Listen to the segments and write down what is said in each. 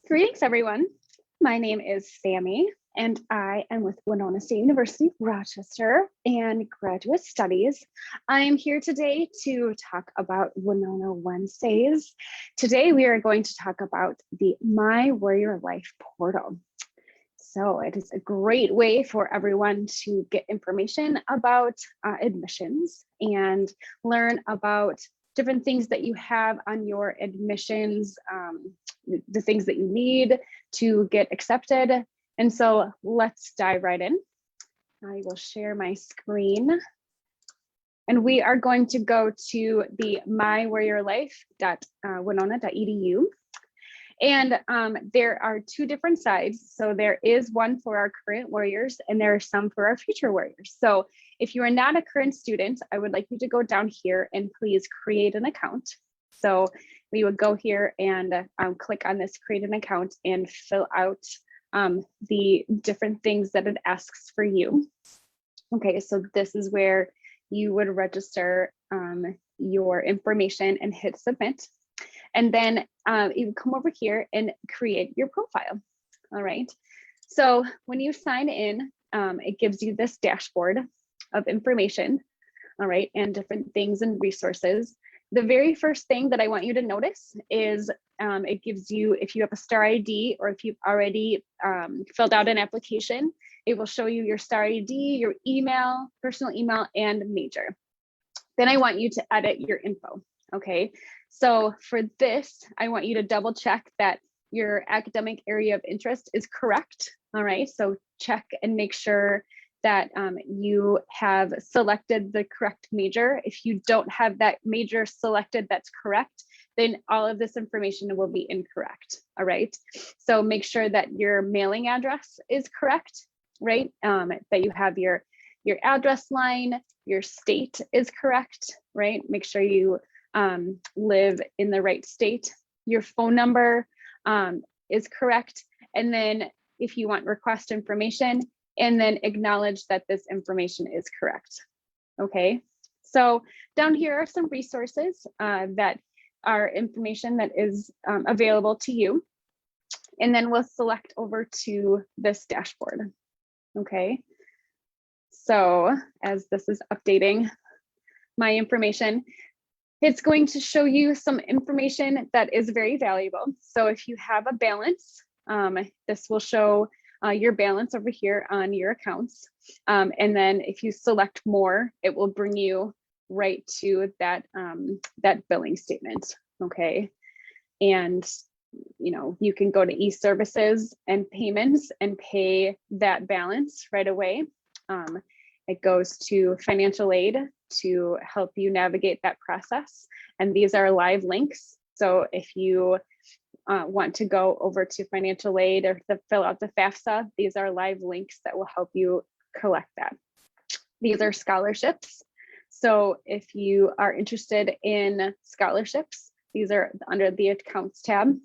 Greetings, everyone. My name is Sammie, and I am with Winona State University-Rochester and Graduate Studies. I'm here today to talk about Winona Wednesdays. Today, we are going to talk about the MyWarriorLife portal. So it is a great way for everyone to get information about admissions and learn about different things that you have on your admissions, the things that you need to get accepted. And so let's dive right in. I will share my screen. And we are going to go to the mywarriorlife.winona.edu. And there are two different sides. So there is one for our current warriors and there are some for our future warriors. So if you are not a current student, I would like you to go down here and please create an account. So we would go here and click on this create an account and fill out the different things that it asks for you. Okay, so this is where you would register your information and hit submit. And then you come over here and create your profile. All right. So when you sign in, it gives you this dashboard of information. All right. And different things and resources. The very first thing that I want you to notice is it gives you, if you have a STAR ID or if you've already filled out an application, it will show you your STAR ID, your email, personal email, and major. Then I want you to edit your info. Okay. So for this, I want you to double check that your academic area of interest is correct. All right, so check and make sure that you have selected the correct major. If you don't have that major selected that's correct, then all of this information will be incorrect. All right, so make sure that your mailing address is correct, right? That you have your address line, your state is correct, right? Make sure you live in the right state. Your phone number is correct. And then if you want request information, and then acknowledge that this information is correct. Okay, so down here are some resources that are information that is available to you. And then we'll select over to this dashboard. Okay, so as this is updating my information, it's going to show you some information that is very valuable. So if you have a balance, this will show your balance over here on your accounts. And then if you select more, it will bring you right to that, that billing statement, okay? And you can go to e-services and payments and pay that balance right away. It goes to financial aid to help you navigate that process. And these are live links. So if you want to go over to financial aid or to fill out the FAFSA, these are live links that will help you collect that. These are scholarships. So if you are interested in scholarships, these are under the accounts tab.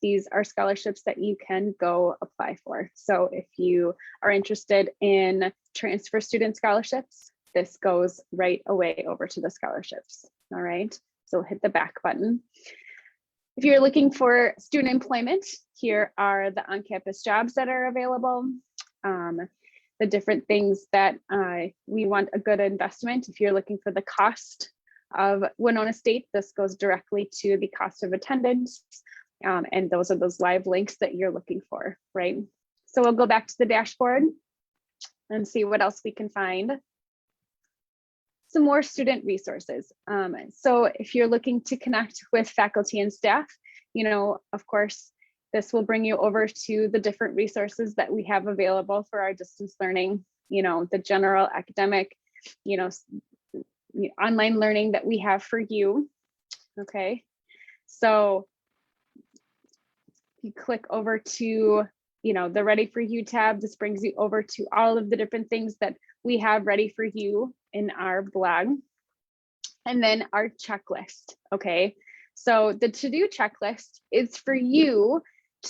These are scholarships that you can go apply for. So if you are interested in transfer student scholarships, this goes right away over to the scholarships. All right, so hit the back button. If you're looking for student employment, here are the on-campus jobs that are available, the different things that we want a good investment. If you're looking for the cost of Winona State, this goes directly to the cost of attendance. And those are those live links that you're looking for, right? So we'll go back to the dashboard and see what else we can find. Some more student resources. So if you're looking to connect with faculty and staff, of course, this will bring you over to the different resources that we have available for our distance learning, the general academic, online learning that we have for you. Okay, so you click over to, the Ready for You tab. This brings you over to all of the different things that we have ready for you in our blog. And then our checklist, okay? So the to-do checklist is for you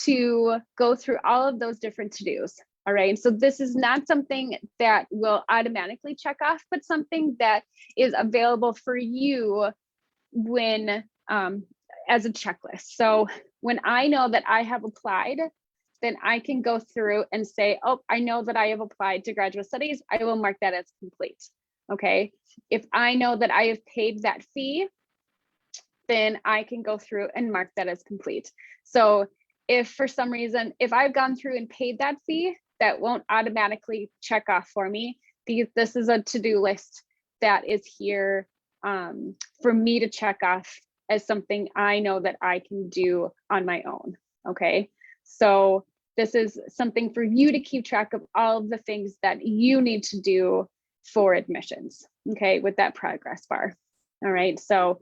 to go through all of those different to-dos, all right? So this is not something that will automatically check off, but something that is available for you when, as a checklist. So When I know that I have applied, then I can go through and say, oh, I know that I have applied to graduate studies. I will mark that as complete. Okay. If I know that I have paid that fee, then I can go through and mark that as complete. So if for some reason, if I've gone through and paid that fee, that won't automatically check off for me, because this is a to-do list that is here for me to check off as something I know that I can do on my own. Okay. So this is something for you to keep track of all of the things that you need to do for admissions. Okay. With that progress bar. All right. So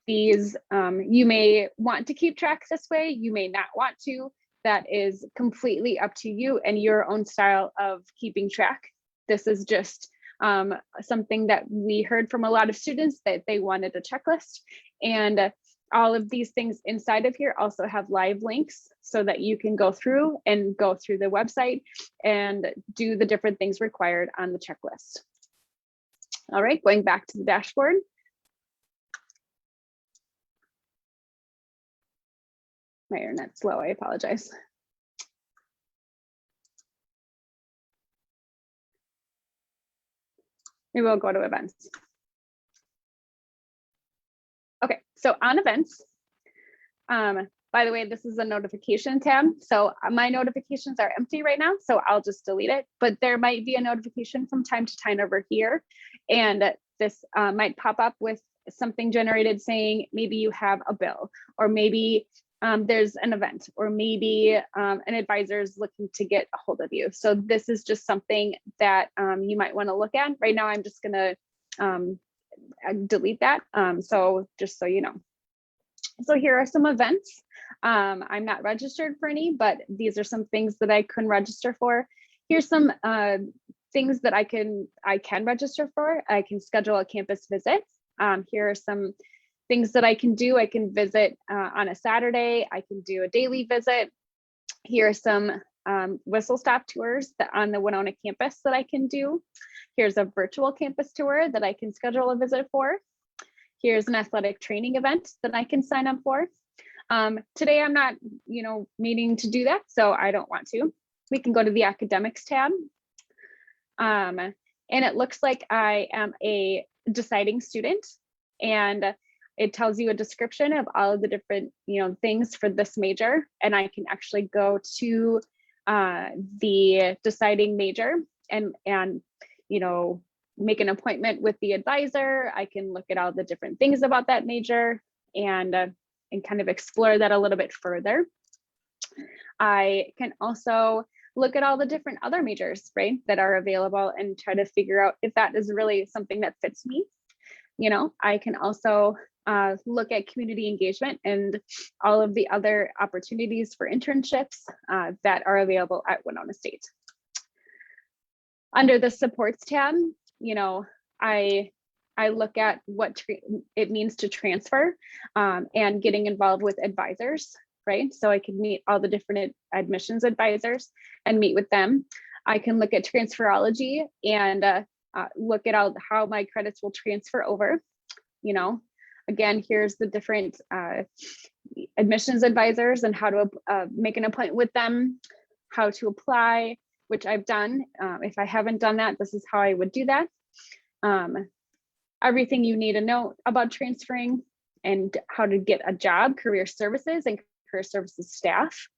these, you may want to keep track this way. You may not want to. That is completely up to you and your own style of keeping track. This is just something that we heard from a lot of students that they wanted a checklist, and all of these things inside of here also have live links so that you can go through the website and do the different things required on the checklist. All right, going back to the dashboard. My internet's slow, I apologize. We will go to events. Okay, so on events, by the way, this is a notification tab. So my notifications are empty right now, so I'll just delete it, but there might be a notification from time to time over here. And this might pop up with something generated saying maybe you have a bill, or maybe there's an event, or maybe an advisor is looking to get a hold of you. So this is just something that you might want to look at. Right now, I'm just going to delete that. So just so you know. So here are some events. I'm not registered for any, but these are some things that I can register for. Here's some things that I can register for. I can schedule a campus visit. Here are some things that I can do. I can visit on a Saturday. I can do a daily visit. Here are some whistle stop tours on the Winona campus that I can do. Here's a virtual campus tour that I can schedule a visit for. Here's an athletic training event that I can sign up for. Today I'm not, needing to do that, so I don't want to. We can go to the academics tab. And it looks like I am a deciding student, and it tells you a description of all of the different, things for this major. And I can actually go to the deciding major and make an appointment with the advisor. I can look at all the different things about that major and kind of explore that a little bit further. I can also look at all the different other majors, right, that are available and try to figure out if that is really something that fits me. I can also look at community engagement and all of the other opportunities for internships that are available at Winona State. Under the supports tab, I look at what it means to transfer and getting involved with advisors, right? So I can meet all the different admissions advisors and meet with them. I can look at transferology and look at how my credits will transfer over. Again, here's the different admissions advisors and how to make an appointment with them, how to apply, which I've done. If I haven't done that, this is how I would do that. Everything you need to know about transferring and how to get a job, career services and career services staff.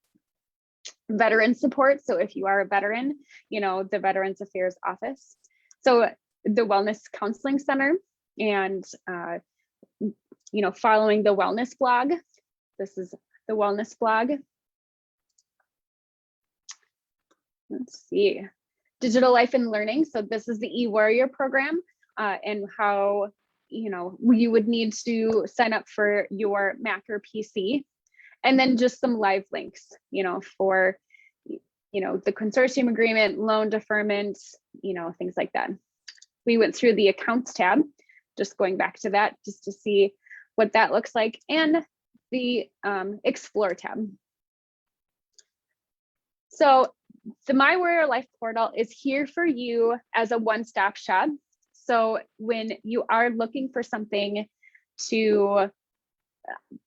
Veteran support. So if you are a veteran, the Veterans Affairs Office. So the Wellness Counseling Center and, following the wellness blog. This is the wellness blog. Let's see. Digital Life and Learning. So this is the eWarrior program and how, you would need to sign up for your Mac or PC. And then just some live links, for, the consortium agreement, loan deferment, things like that. We went through the accounts tab, just going back to that, just to see what that looks like, and the explore tab. So the MyWarriorLife portal is here for you as a one-stop shop. So when you are looking for something to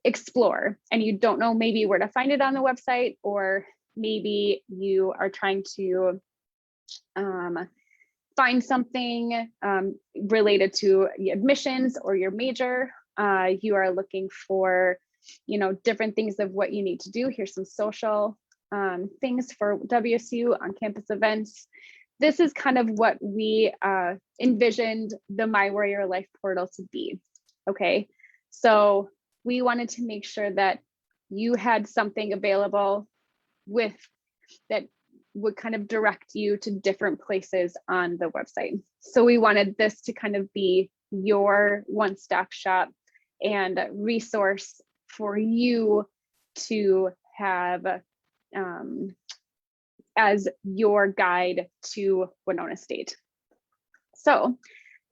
explore and you don't know maybe where to find it on the website, or maybe you are trying to find something related to admissions or your major, you are looking for, different things of what you need to do. Here's some social things for WSU on campus events. This is kind of what we envisioned the MyWarriorLife portal to be. Okay, so we wanted to make sure that you had something available with that would kind of direct you to different places on the website. So we wanted this to kind of be your one-stop shop and resource for you to have as your guide to Winona State. So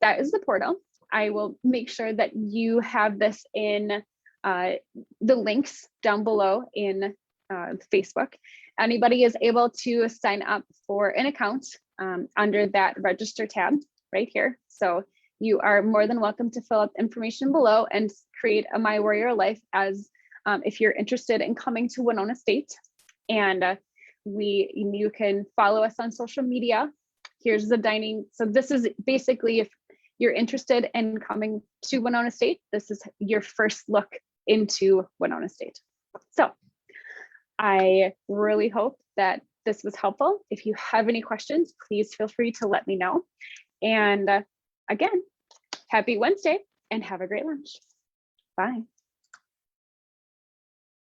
that is the portal. I will make sure that you have this in the links down below in Facebook. Anybody is able to sign up for an account under that register tab right here. So you are more than welcome to fill out the information below and create a MyWarriorLife as if you're interested in coming to Winona State. And you can follow us on social media. Here's the dining. So this is basically if you're interested in coming to Winona State, this is your first look into Winona State. So I really hope that this was helpful. If you have any questions, please feel free to let me know. And again, happy Wednesday and have a great lunch. Bye.